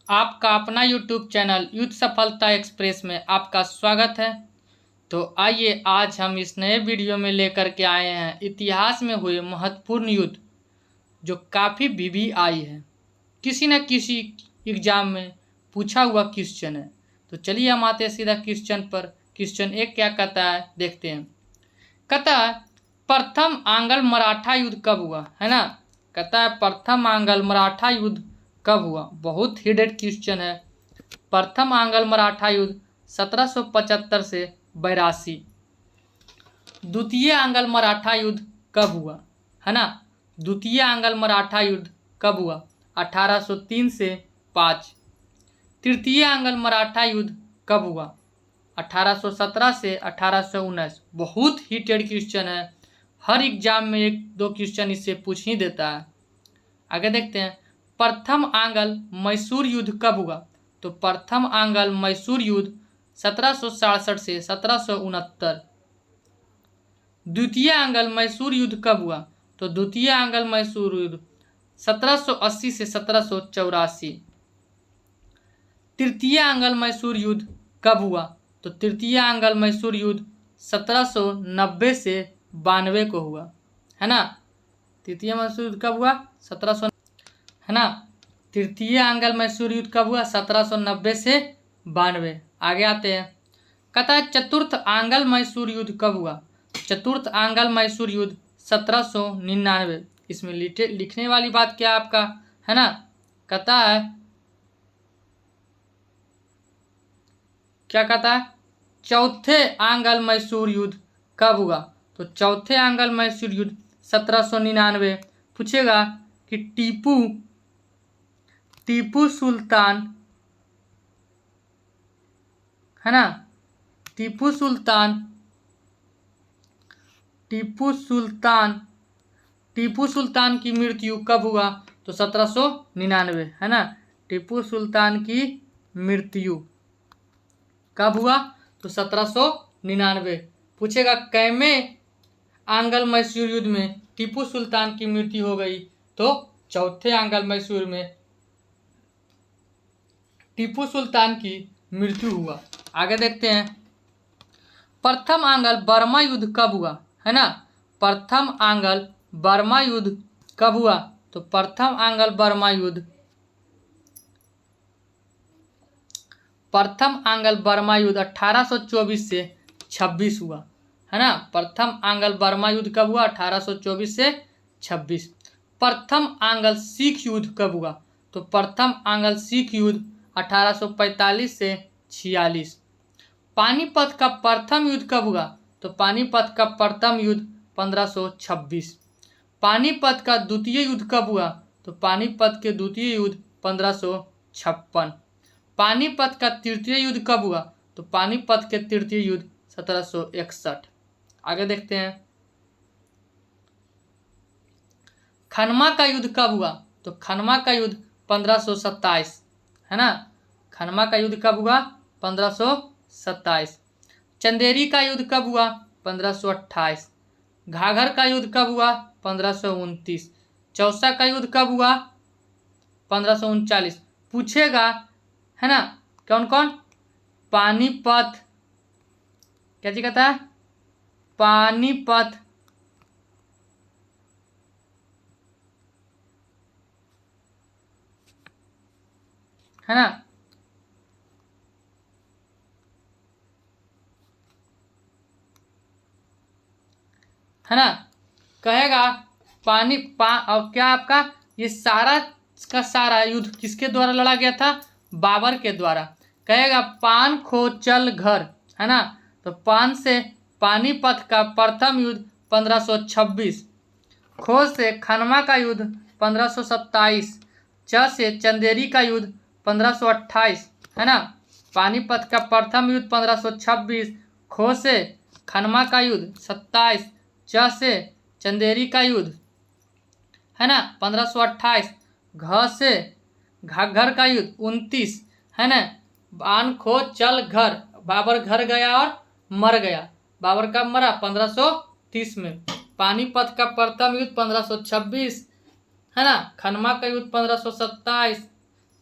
आपका अपना YouTube channel युद्ध सफलता एक्सप्रेस में आपका स्वागत है। तो आइए आज हम इस नए वीडियो में लेकर के आए हैं इतिहास में हुए महत्वपूर्ण युद्ध जो काफ़ी वीवीआई है, किसी न किसी एग्जाम में पूछा हुआ क्वेश्चन है। तो चलिए हम आते हैं सीधा क्वेश्चन पर। क्वेश्चन एक क्या कहता है देखते हैं। कहता है प्रथम आंग्ल मराठा युद्ध कब हुआ, है ना। कहता है प्रथम आंग्ल मराठा युद्ध कब हुआ। बहुत हिडेड क्वेश्चन है। प्रथम आंग्ल मराठा युद्ध 1775 से 82। द्वितीय आंग्ल मराठा युद्ध कब हुआ, है ना। द्वितीय आंग्ल मराठा युद्ध कब हुआ, 1803 से 5। तृतीय आंग्ल मराठा युद्ध कब हुआ, 1817 से 1819। बहुत हीटेड क्वेश्चन है, हर एग्जाम में एक दो क्वेश्चन इससे पूछ ही देता है। आगे देखते हैं। प्रथम आंग्ल मैसूर युद्ध कब हुआ, तो प्रथम आंग्ल मैसूर युद्ध 1767 से 1769। द्वितीय आंग्ल मैसूर युद्ध कब हुआ, तो द्वितीय आंग्ल मैसूर युद्ध 1780 से 1784। तृतीय आंग्ल मैसूर युद्ध कब हुआ, तो तृतीय आंग्ल मैसूर युद्ध 1790 से 92 को हुआ, है ना। तृतीय मैसूर युद्ध कब हुआ, 1700, है ना। तृतीय आंग्ल मैसूर युद्ध कब हुआ, 1790 से 92। आगे आते हैं। कहता है चतुर्थ आंग्ल मैसूर युद्ध कब हुआ। चतुर्थ आंग्ल मैसूर युद्ध 1799। इसमें लिखने वाली बात क्या आपका, है ना। कहता है क्या कहता है चौथे आंग्ल मैसूर युद्ध कब हुआ, तो चौथे आंग्ल मैसूर युद्ध 1799। पूछेगा कि टीपू सुल्तान, है ना। टीपू सुल्तान की मृत्यु कब हुआ, तो 1799, है ना। टीपू सुल्तान की मृत्यु कब हुआ, तो 1799। पूछेगा कैमे आंग्ल मैसूर युद्ध में टीपू सुल्तान की मृत्यु हो गई, तो चौथे आंग्ल मैसूर में टीपू सुल्तान की मृत्यु हुआ। आगे देखते हैं। प्रथम आंग्ल बर्मा युद्ध कब हुआ, है ना। प्रथम आंग्ल बर्मा युद्ध कब हुआ, तो प्रथम आंग्ल बर्मा युद्ध 1824 से 26 हुआ, है ना। प्रथम आंग्ल बर्मा युद्ध कब हुआ, 1824 से 26। प्रथम आंग्ल सिख युद्ध कब हुआ, तो प्रथम आंग्ल सिख युद्ध 1845 से 46। पानीपत का प्रथम युद्ध कब हुआ, तो पानीपत का प्रथम युद्ध 1526। पानीपत का द्वितीय युद्ध कब हुआ, तो पानीपत के द्वितीय युद्ध 1556। पानीपत का तृतीय युद्ध कब हुआ, तो पानीपत के तृतीय युद्ध 1761। आगे देखते हैं। खनवा का युद्ध कब हुआ, तो खनवा का युद्ध 1527, है ना। खनवा का युद्ध कब हुआ, 1527। चंदेरी का युद्ध कब हुआ, 1528। घाघर का युद्ध कब हुआ, 1529। चौसा का युद्ध कब हुआ, 1539। पूछेगा, है ना। कौन कौन, पानीपत, क्या चीज कहता है, पानीपत, है ना। है ना। कहेगा और क्या आपका ये सारा का सारा युद्ध किसके द्वारा लड़ा गया था, बाबर के द्वारा। कहेगा पान खो चल घर, है ना। तो पान से पानीपत का प्रथम युद्ध 1526। खो से खनवा का युद्ध 1527। च से चंदेरी का युद्ध 1528, है ना। पानीपत का प्रथम युद्ध 1526। खो से खनवा का युद्ध 27। च से चंदेरी का युद्ध, है ना, 1528। घ से घाघर का युद्ध 29, है ना। बान खो चल घर, बाबर घर गया और मर गया। बाबर कब मरा, 1530 में। पानीपत का प्रथम युद्ध 1526, है ना। खनवा का युद्ध 1527।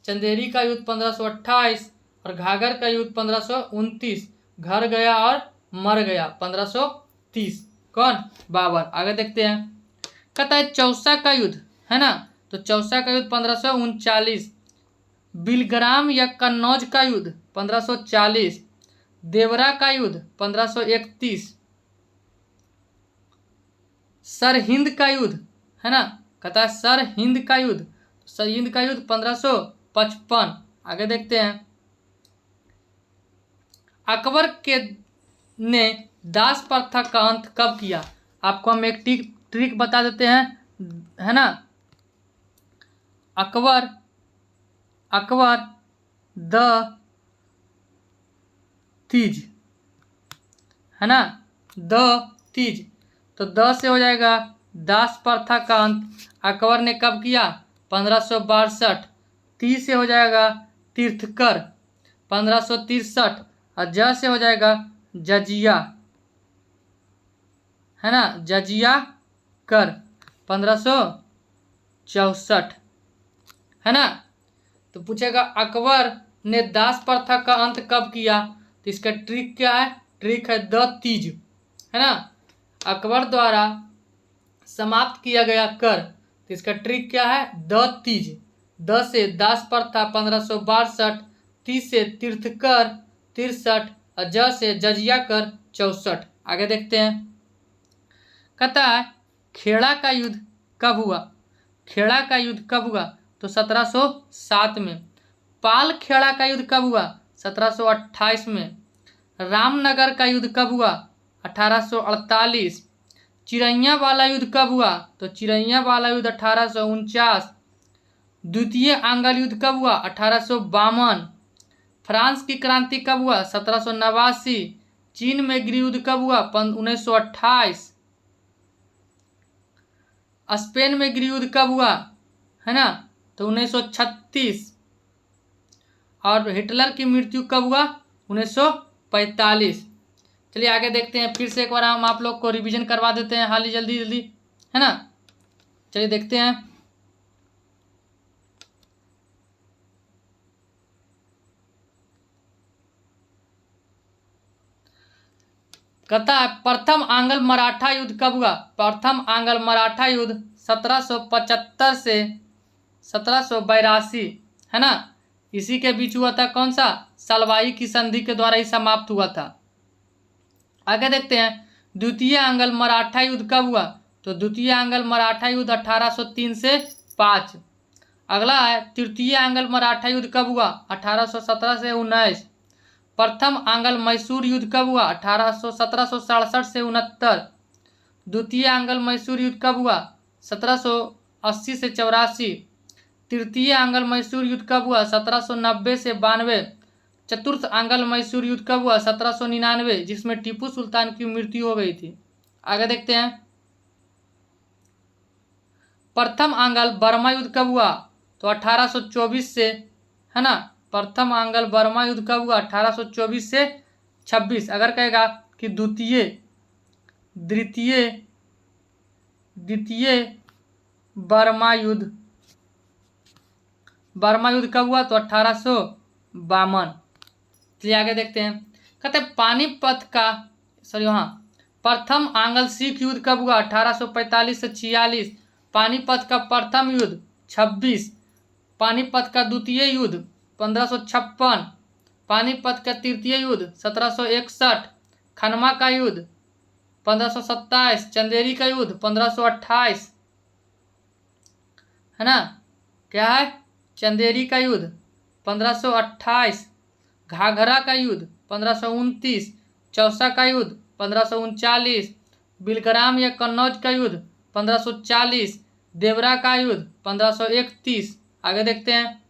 चंदेरी का युद्ध 1528 और घाघर का युद्ध 1529। घर गया और मर गया 1530। कौन? बाबर। आगे देखते हैं। कहता है चौसा का युद्ध, है ना, तो चौसा का युद्ध 1539। बिलग्राम या कन्नौज का युद्ध 1540। देवरा का युद्ध 1531। सरहिंद का युद्ध, है ना, कहता है सरहिंद का युद्ध, सरहिंद का युद्ध 1555। आगे देखते हैं। अकबर के ने दास प्रथा का अंत कब किया? आपको हम एक ट्रिक बता देते हैं, है ना। अकबर द तीज, है ना, द तीज, तो द से हो जाएगा दास प्रथा का अंत। अकबर ने कब किया? 1562। तीज से हो जाएगा तीर्थकर 1563। और ज से हो जाएगा जजिया, है ना, जजिया कर 1564, है ना। तो पूछेगा अकबर ने दास प्रथा का अंत कब किया, तो इसका ट्रिक क्या है? ट्रिक है द तीज, है ना। अकबर द्वारा समाप्त किया गया कर, तो इसका ट्रिक क्या है? द तीज। द से दास प्रथा 1562, तीज से तीर्थकर 63 और ज से जजिया कर 64। आगे देखते हैं। कहता है खेड़ा का युद्ध कब हुआ? खेड़ा का युद्ध कब हुआ? तो 1707 में। पाल खेड़ा का युद्ध कब हुआ? 1728 में। रामनगर का युद्ध कब हुआ? 1848। चिरैया वाला युद्ध कब हुआ? तो चिरैया वाला युद्ध 1849। द्वितीय आंगल युद्ध कब हुआ? 1852। फ्रांस की क्रांति कब हुआ? 1789। चीन में गृहयुद्ध कब हुआ? 1928। स्पेन में गृहयुद्ध कब हुआ, है ना, तो 1936। और हिटलर की मृत्यु कब हुआ? 1945। चलिए आगे देखते हैं। फिर से एक बार हम आप लोग को रिवीजन करवा देते हैं, हाल ही जल्दी जल्दी, है ना। चलिए देखते हैं। कहता है प्रथम आंग्ल मराठा युद्ध कब हुआ? प्रथम आंग्ल मराठा युद्ध 1775 से 1782, है ना। इसी के बीच हुआ था। कौन सा? सलवाई की संधि के द्वारा ही समाप्त हुआ था। आगे देखते हैं। द्वितीय आंग्ल मराठा युद्ध कब हुआ? तो द्वितीय आंग्ल मराठा युद्ध 1803 से 5। अगला है तृतीय आंग्ल मराठा युद्ध कब हुआ? 1817 से 19। प्रथम आंग्ल मैसूर युद्ध कब हुआ? 1767 से 69। द्वितीय आंग्ल मैसूर युद्ध कब हुआ? 1780 से 84। तृतीय आंग्ल मैसूर युद्ध कब हुआ? 1790 से 92। चतुर्थ आंग्ल मैसूर युद्ध कब हुआ? 1799, जिसमें टीपू सुल्तान की मृत्यु हो गई थी। आगे देखते हैं। प्रथम आंग्ल बर्मा युद्ध कब हुआ? तो 1824 से, है ना। प्रथम आंग्ल बर्मा युद्ध कब हुआ? 1824 से 26। अगर कहेगा कि द्वितीय बर्मा युद्ध कब हुआ? तो 1852। चलिए आगे देखते हैं। कहते हैं पानीपत का प्रथम आंग्ल सिख युद्ध कब हुआ? 1845 से 46। पानीपत का प्रथम युद्ध 26। पानीपत का द्वितीय युद्ध 1556। पानीपत का तृतीय युद्ध 1761। खनवा का युद्ध 1527। चंदेरी का युद्ध 1528, है ना। क्या है? चंदेरी का युद्ध 1528। घाघरा का युद्ध 1529। चौसा का युद्ध 1539। बिलग्राम या कन्नौज का युद्ध 1540। देवरा का युद्ध 1531। आगे देखते हैं।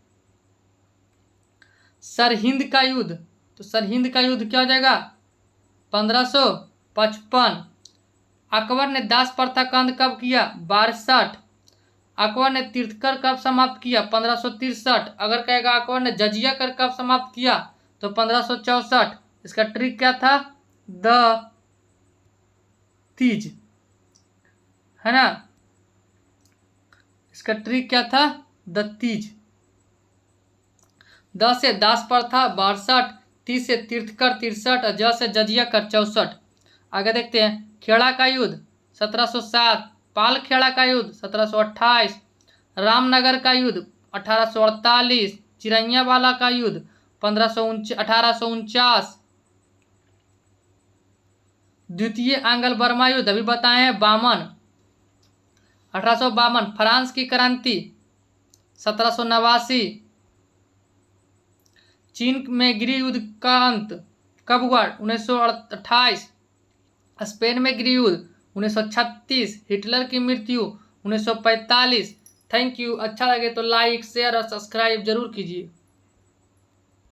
सरहिंद का युद्ध, तो सरहिंद का युद्ध क्या हो जाएगा? 1555। अकबर ने दास प्रथा का अंत कब किया? 62। अकबर ने तीर्थकर कब समाप्त किया? 1563। अगर कहेगा अकबर ने जजिया कर कब समाप्त किया? तो 1564। इसका ट्रिक क्या था? द तीज, है ना। इसका ट्रिक क्या था? द तीज। द से दास प्रथा 62, ती से तीर्थकर 63 और ज से जजिया कर 64। आगे देखते हैं। खेड़ा का युद्ध 1707, पाल खेड़ा का युद्ध 1728, रामनगर का युद्ध 1848, चिरैयावाला का युद्ध 1849, द्वितीय आंग्ल बर्मा युद्ध अभी बताए हैं 52, 1852, फ्रांस की क्रांति 1789, चीन में गृह युद्ध का अंत कब हुआ 1928, स्पेन में गृह युद्ध 1936, हिटलर की मृत्यु 1945। Thank you. अच्छा लगे तो लाइक शेयर और सब्सक्राइब जरूर कीजिए।